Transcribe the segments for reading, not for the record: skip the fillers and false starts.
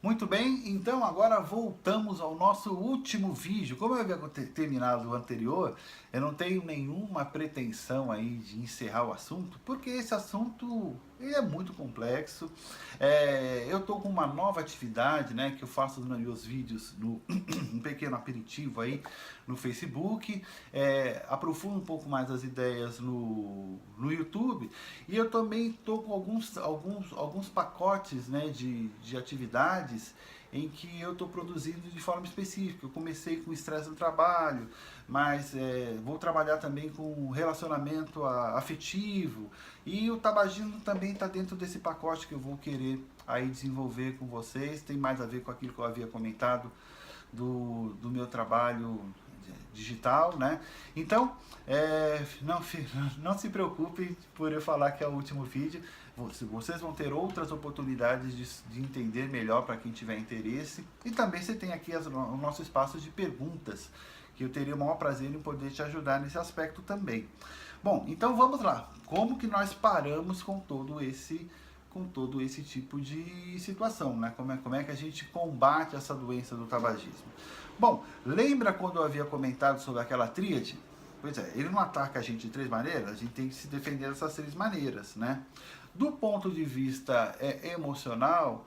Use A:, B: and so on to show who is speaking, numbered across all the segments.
A: Muito bem, então agora voltamos ao nosso último vídeo. Como eu havia terminado o anterior, eu não tenho nenhuma pretensão aí de encerrar o assunto, porque esse assunto ele é muito complexo. Eu estou com uma nova atividade, né, que eu faço nos meus vídeos, um pequeno aperitivo aí no Facebook, aprofundo um pouco mais as ideias no YouTube, e eu também estou com alguns pacotes, né, de atividades em que eu estou produzindo de forma específica. Eu comecei com estresse no trabalho, mas vou trabalhar também com relacionamento afetivo, e o tabagismo também está dentro desse pacote que eu vou querer aí desenvolver com vocês. Tem mais a ver com aquilo que eu havia comentado do meu trabalho digital, né? Então, não se preocupe por eu falar que é o último vídeo. Vocês vão ter outras oportunidades de entender melhor para quem tiver interesse. E também você tem aqui o nosso espaço de perguntas, que eu teria o maior prazer em poder te ajudar nesse aspecto também. Bom, então vamos lá. Como que nós paramos com todo esse tipo de situação, né? Como é que a gente combate essa doença do tabagismo? Bom, lembra quando eu havia comentado sobre aquela tríade? Pois é, ele não ataca a gente de três maneiras, a gente tem que se defender dessas três maneiras, né? Do ponto de vista emocional,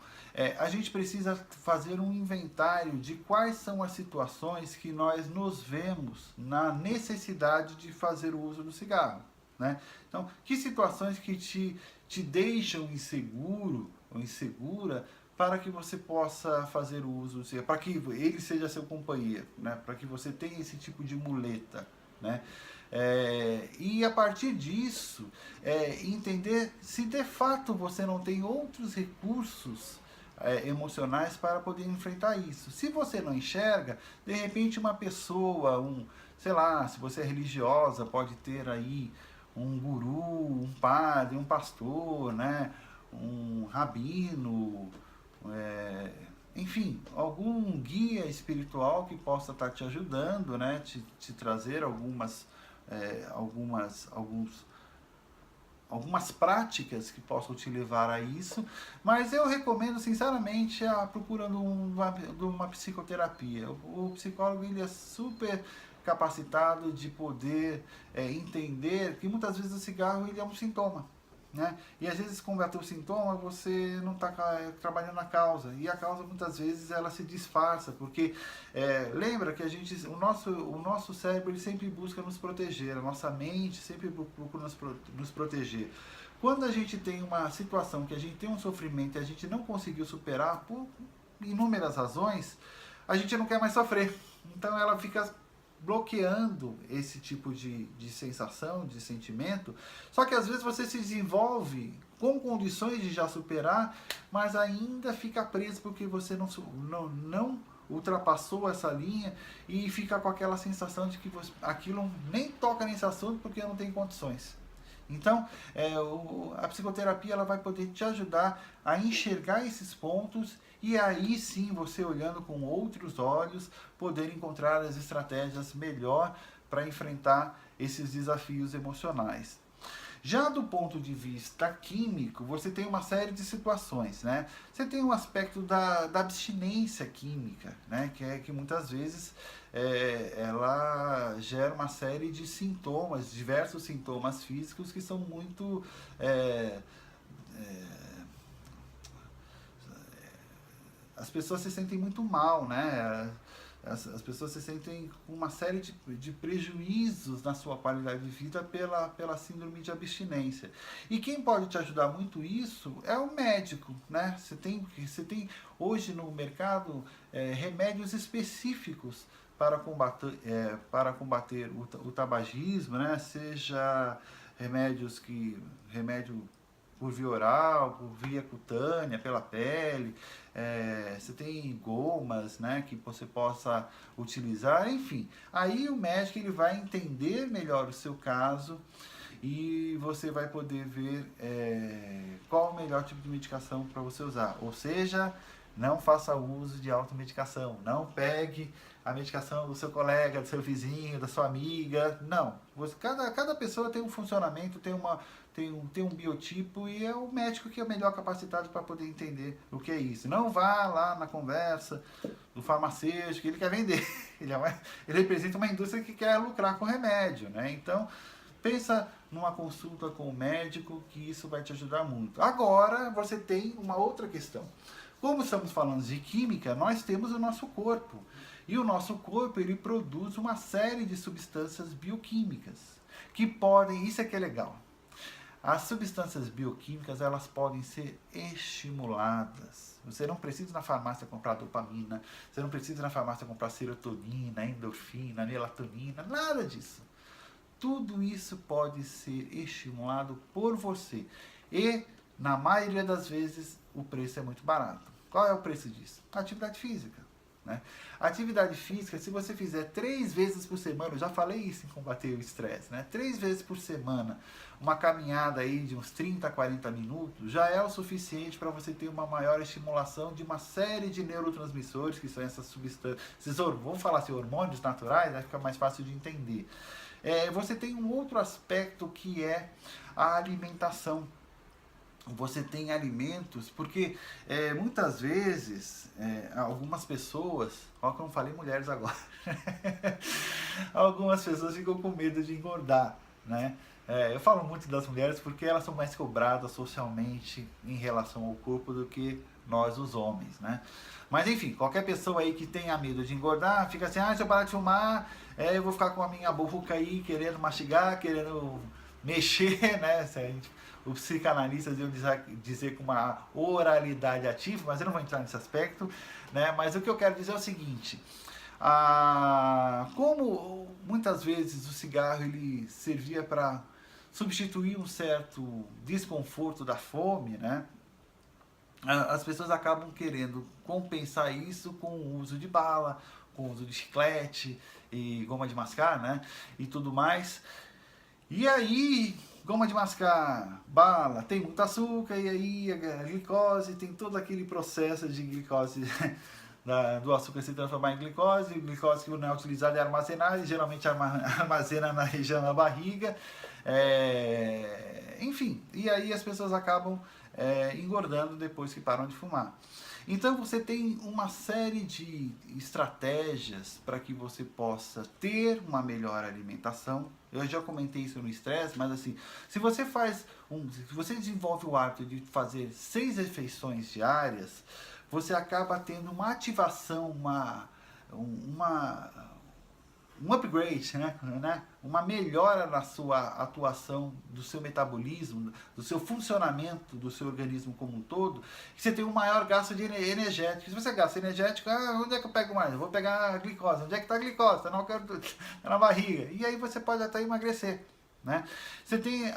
A: a gente precisa fazer um inventário de quais são as situações que nós nos vemos na necessidade de fazer o uso do cigarro, né? Então, que situações que te deixam inseguro ou insegura para que você possa fazer o uso, para que ele seja seu companheiro, né? Para que você tenha esse tipo de muleta, né? E a partir disso, entender se de fato você não tem outros recursos emocionais para poder enfrentar isso. Se você não enxerga, de repente uma pessoa, sei lá, se você é religiosa, pode ter aí um guru, um padre, um pastor, né? Um rabino, enfim, algum guia espiritual que possa estar te ajudando, né? Te trazer algumas práticas que possam te levar a isso, mas eu recomendo sinceramente a procura de uma psicoterapia. O psicólogo ele é super capacitado de poder entender que muitas vezes o cigarro ele é um sintoma, né? E às vezes combater o sintoma você não está trabalhando a causa, e a causa muitas vezes ela se disfarça, porque lembra que o nosso cérebro ele sempre busca nos proteger, a nossa mente sempre procura nos proteger. Quando a gente tem uma situação que a gente tem um sofrimento e a gente não conseguiu superar por inúmeras razões, a gente não quer mais sofrer, então ela fica bloqueando esse tipo de sensação, de sentimento. Só que às vezes você se desenvolve com condições de já superar, mas ainda fica preso porque você não ultrapassou essa linha, e fica com aquela sensação de que aquilo nem toca nesse assunto porque não tem condições. Então, a psicoterapia ela vai poder te ajudar a enxergar esses pontos, e aí sim, você olhando com outros olhos, poder encontrar as estratégias melhor para enfrentar esses desafios emocionais. Já do ponto de vista químico, você tem uma série de situações, né? Você tem um aspecto da abstinência química, né? Que muitas vezes ela gera uma série de sintomas, diversos sintomas físicos que são muito as pessoas se sentem muito mal, né? As pessoas se sentem com uma série de prejuízos na sua qualidade de vida pela síndrome de abstinência. E quem pode te ajudar muito isso é o médico, né? Você tem hoje no mercado remédios específicos para combater o tabagismo, né? Seja remédio por via oral, por via cutânea, pela pele. Você tem gomas, né, que você possa utilizar, enfim. Aí o médico ele vai entender melhor o seu caso, e você vai poder ver qual o melhor tipo de medicação para você usar. Ou seja, não faça uso de automedicação. Não pegue a medicação do seu colega, do seu vizinho, da sua amiga. Não. Cada pessoa tem um funcionamento, tem um biotipo e é o médico que é o melhor capacitado para poder entender o que é isso. Não vá lá na conversa do farmacêutico, ele quer vender. Ele representa uma indústria que quer lucrar com remédio, né? Então, pensa numa consulta com o médico, que isso vai te ajudar muito. Agora, você tem uma outra questão. Como estamos falando de química, nós temos o nosso corpo. E o nosso corpo, ele produz uma série de substâncias bioquímicas que podem, isso é que é legal. As substâncias bioquímicas, elas podem ser estimuladas. Você não precisa ir na farmácia comprar dopamina, você não precisa ir na farmácia comprar serotonina, endorfina, melatonina, nada disso. Tudo isso pode ser estimulado por você. E, na maioria das vezes, o preço é muito barato. Qual é o preço disso? Atividade física. Né? Atividade física, se você fizer 3 vezes por semana, eu já falei isso em combater o estresse, né? 3 vezes por semana, uma caminhada aí de uns 30 a 40 minutos, já é o suficiente para você ter uma maior estimulação de uma série de neurotransmissores, que são essas substâncias, vamos falar assim, hormônios naturais, vai ficar mais fácil de entender. Você tem um outro aspecto que é a alimentação. Você tem alimentos, porque muitas vezes algumas pessoas, ó que eu não falei mulheres agora, algumas pessoas ficam com medo de engordar, né? Eu falo muito das mulheres porque elas são mais cobradas socialmente em relação ao corpo do que nós os homens, né? Mas enfim, qualquer pessoa aí que tenha medo de engordar, fica assim, se eu parar de fumar, eu vou ficar com a minha boca aí, querendo mastigar, querendo mexer, né? Os psicanalistas iam dizer com uma oralidade ativa, mas eu não vou entrar nesse aspecto, né? Mas o que eu quero dizer é o seguinte, como muitas vezes o cigarro ele servia para substituir um certo desconforto da fome, né? As pessoas acabam querendo compensar isso com o uso de bala, com o uso de chiclete e goma de mascar, né? E tudo mais. E aí, goma de mascar, bala, tem muito açúcar, e aí a glicose, tem todo aquele processo de glicose do açúcar se transformar em glicose que não é utilizada é armazenada, e geralmente armazena na região da barriga, enfim, e aí as pessoas acabam engordando depois que param de fumar. Então você tem uma série de estratégias para que você possa ter uma melhor alimentação. Eu já comentei isso no estresse, mas assim, se você desenvolve o hábito de fazer 6 refeições diárias, você acaba tendo uma ativação, um upgrade, né? Uma melhora na sua atuação, do seu metabolismo, do seu funcionamento, do seu organismo como um todo, que você tem um maior gasto de energético. Se você gasta energético, onde é que eu pego mais? Eu vou pegar a glicose. Onde é que está a glicose? Está na barriga. E aí você pode até emagrecer, né? Você tem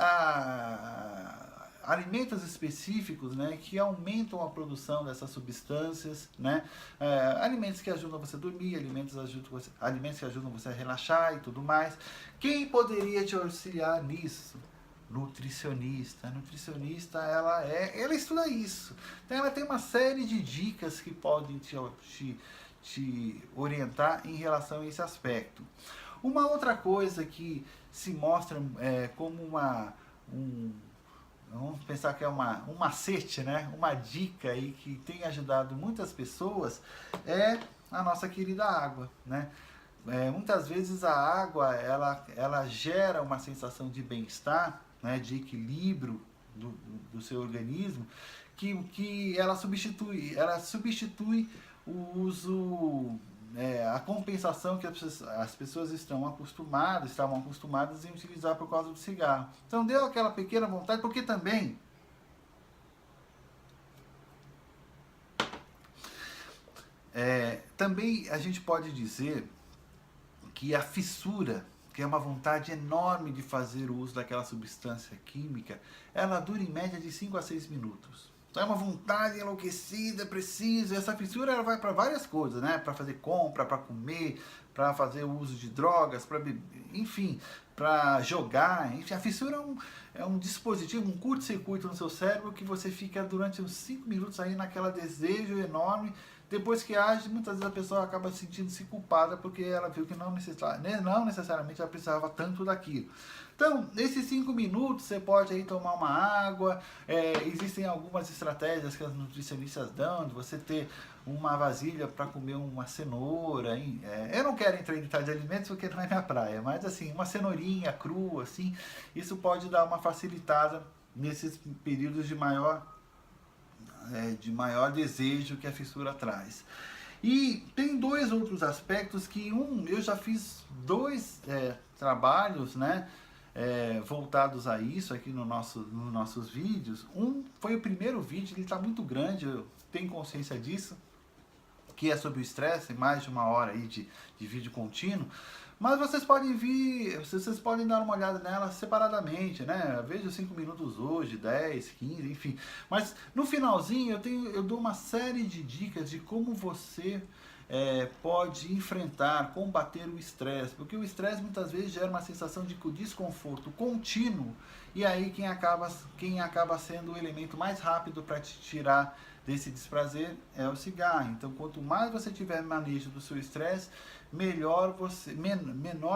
A: alimentos específicos, né, que aumentam a produção dessas substâncias, né? Alimentos que ajudam você a dormir, alimentos que ajudam você a relaxar e tudo mais. Quem poderia te auxiliar nisso? Nutricionista. A nutricionista, ela estuda isso. Então ela tem uma série de dicas que podem te orientar em relação a esse aspecto. Uma outra coisa que se mostra como vamos pensar que é um macete, né? Uma dica aí que tem ajudado muitas pessoas é a nossa querida água, né? Muitas vezes a água ela gera uma sensação de bem-estar, né? De equilíbrio do seu organismo, que ela substitui o uso, a compensação que as pessoas estavam acostumadas em utilizar por causa do cigarro. Então deu aquela pequena vontade, porque também a gente pode dizer que a fissura, que é uma vontade enorme de fazer o uso daquela substância química, ela dura em média de 5 a 6 minutos. Então é uma vontade enlouquecida, precisa. Essa fissura ela vai para várias coisas, né? Para fazer compra, para comer, para fazer o uso de drogas, para beber, enfim, para jogar. Enfim, a fissura é um dispositivo, um curto-circuito no seu cérebro que você fica durante uns 5 minutos aí naquela desejo enorme. depois que age, muitas vezes a pessoa acaba sentindo-se culpada porque ela viu que não necessariamente ela precisava tanto daquilo. Então, nesses 5 minutos, você pode aí tomar uma água. Existem algumas estratégias que as nutricionistas dão, de você ter uma vasilha para comer uma cenoura. Eu não quero entrar em detalhes de alimentos porque não é minha praia, mas assim, uma cenourinha crua, assim, isso pode dar uma facilitada nesses períodos de maior desejo que a fissura traz. E tem 2 outros aspectos que eu já fiz 2 trabalhos, né, voltados a isso aqui nos nossos vídeos. Foi o primeiro vídeo, ele está muito grande, eu tenho consciência disso, que é sobre o estresse, mais de 1 hora aí de vídeo contínuo. Mas vocês podem dar uma olhada nela separadamente, né? Veja 5 minutos hoje, 10, 15, enfim. Mas no finalzinho eu dou uma série de dicas de como você pode enfrentar, combater o estresse. Porque o estresse muitas vezes gera uma sensação de desconforto contínuo. E aí quem acaba sendo o elemento mais rápido para te tirar desse desprazer é o cigarro. Então, quanto mais você tiver manejo do seu estresse, menor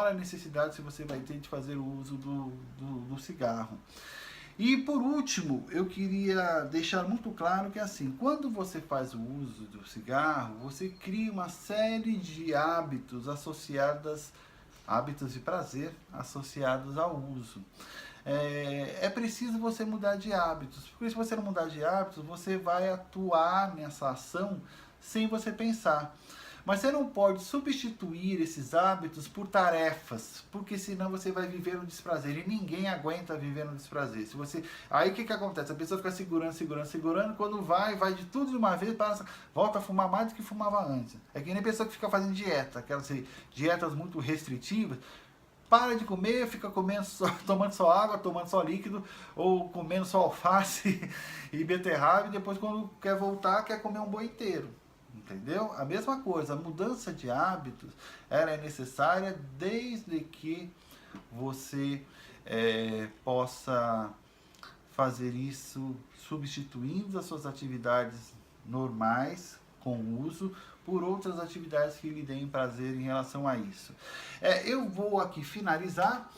A: a necessidade que você vai ter de fazer o uso do cigarro. E por último, eu queria deixar muito claro que assim, quando você faz o uso do cigarro, você cria uma série de hábitos de prazer associados ao uso. É preciso você mudar de hábitos, porque se você não mudar de hábitos, você vai atuar nessa ação sem você pensar. Mas você não pode substituir esses hábitos por tarefas, porque senão você vai viver no desprazer, e ninguém aguenta viver no desprazer. Aí o que acontece? A pessoa fica segurando, quando vai de tudo de uma vez, volta a fumar mais do que fumava antes. É que nem pessoa que fica fazendo dieta, aquelas dietas muito restritivas. Para de comer, fica tomando só água, tomando só líquido, ou comendo só alface e beterraba, e depois quando quer voltar, quer comer um boi inteiro. Entendeu? A mesma coisa, a mudança de hábitos, ela é necessária desde que você possa fazer isso substituindo as suas atividades normais com uso por outras atividades que lhe deem prazer em relação a isso. Eu vou aqui finalizar,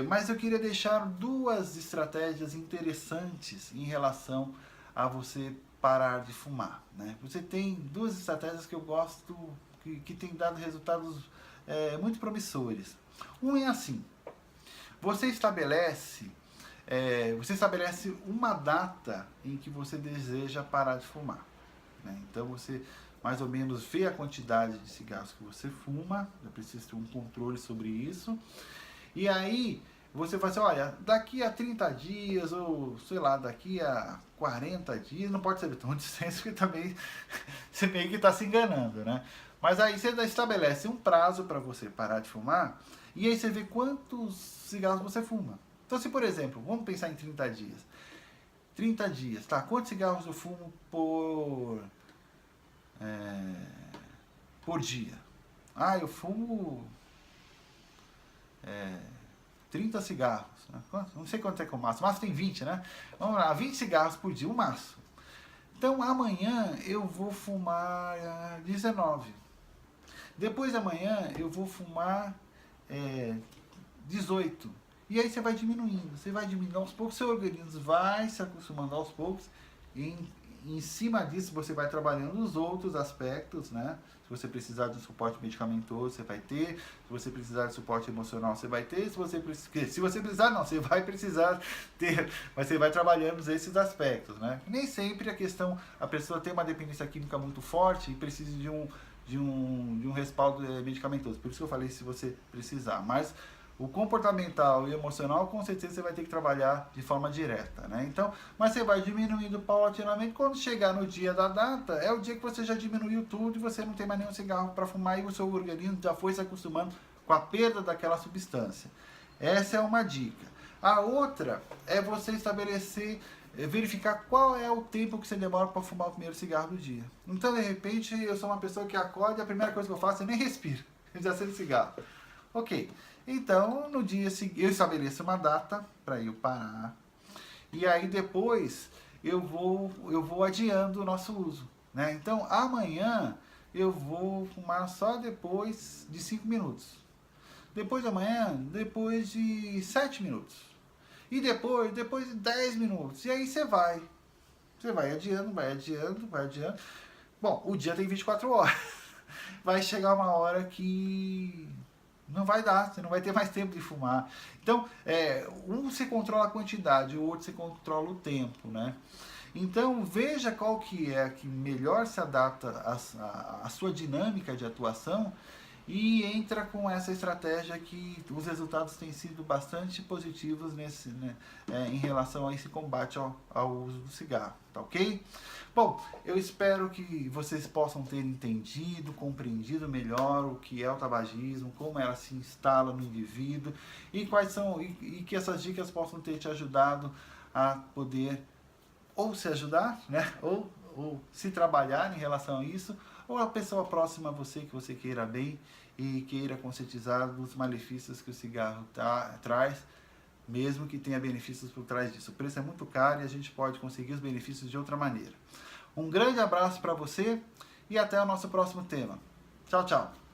A: mas eu queria deixar 2 estratégias interessantes em relação a você parar de fumar, né? Você tem 2 estratégias que eu gosto, que tem dado resultados muito promissores. É assim, você estabelece uma data em que você deseja parar de fumar, né? Então você mais ou menos vê a quantidade de cigarros que você fuma, é preciso ter um controle sobre isso, e aí você vai assim, olha, daqui a 30 dias, ou sei lá, daqui a 40 dias, não pode ser tão distante, porque também você meio que está se enganando, né? Mas aí você estabelece um prazo para você parar de fumar, e aí você vê quantos cigarros você fuma. Então, se por exemplo, vamos pensar em 30 dias. 30 dias, tá? Quantos cigarros eu fumo por dia? Eu fumo 30 cigarros, né? Não sei quanto é que é o máximo. O máximo tem 20, né? Vamos lá, 20 cigarros por dia, o máximo. Então amanhã eu vou fumar 19. Depois de amanhã eu vou fumar 18. E aí você vai diminuindo aos poucos, seu organismo vai se acostumando aos poucos. Em cima disso você vai trabalhando os outros aspectos, né? Se você precisar de suporte medicamentoso, você vai ter. Se você precisar de suporte emocional, você vai ter. Se você precisar, não, você vai precisar ter. Mas você vai trabalhando esses aspectos, né? Nem sempre a pessoa tem uma dependência química muito forte e precisa de um respaldo medicamentoso. Por isso que eu falei se você precisar. Mas o comportamental e emocional, com certeza você vai ter que trabalhar de forma direta, né? Então, mas você vai diminuindo paulatinamente. Quando chegar no dia da data, é o dia que você já diminuiu tudo e você não tem mais nenhum cigarro para fumar e o seu organismo já foi se acostumando com a perda daquela substância. Essa é uma dica. A outra é você verificar qual é o tempo que você demora para fumar o primeiro cigarro do dia. Então, de repente, eu sou uma pessoa que acorda e a primeira coisa que eu faço é nem respiro. Eu já acendo cigarro. Ok. Então, no dia seguinte, eu estabeleço uma data para eu parar. E aí depois eu vou adiando o nosso uso. né? Então, amanhã eu vou fumar só depois de 5 minutos. Depois de amanhã, depois de 7 minutos. E depois de 10 minutos. E aí você vai. Você vai adiando, vai adiando, vai adiando. Bom, o dia tem 24 horas. Vai chegar uma hora que não vai dar, você não vai ter mais tempo de fumar. Então, um você controla a quantidade, o outro você controla o tempo, né? Então, veja qual que é a que melhor se adapta à sua dinâmica de atuação e entra com essa estratégia que os resultados têm sido bastante positivos em relação a esse combate ao uso do cigarro, tá ok? Bom, eu espero que vocês possam ter entendido, compreendido melhor o que é o tabagismo, como ela se instala no indivíduo e quais são e que essas dicas possam ter te ajudado a poder ou se ajudar, né? Ou se trabalhar em relação a isso, ou a pessoa próxima a você que você queira bem e queira conscientizar dos malefícios que o cigarro traz, mesmo que tenha benefícios por trás disso. O preço é muito caro e a gente pode conseguir os benefícios de outra maneira. Um grande abraço para você e até o nosso próximo tema. Tchau, tchau!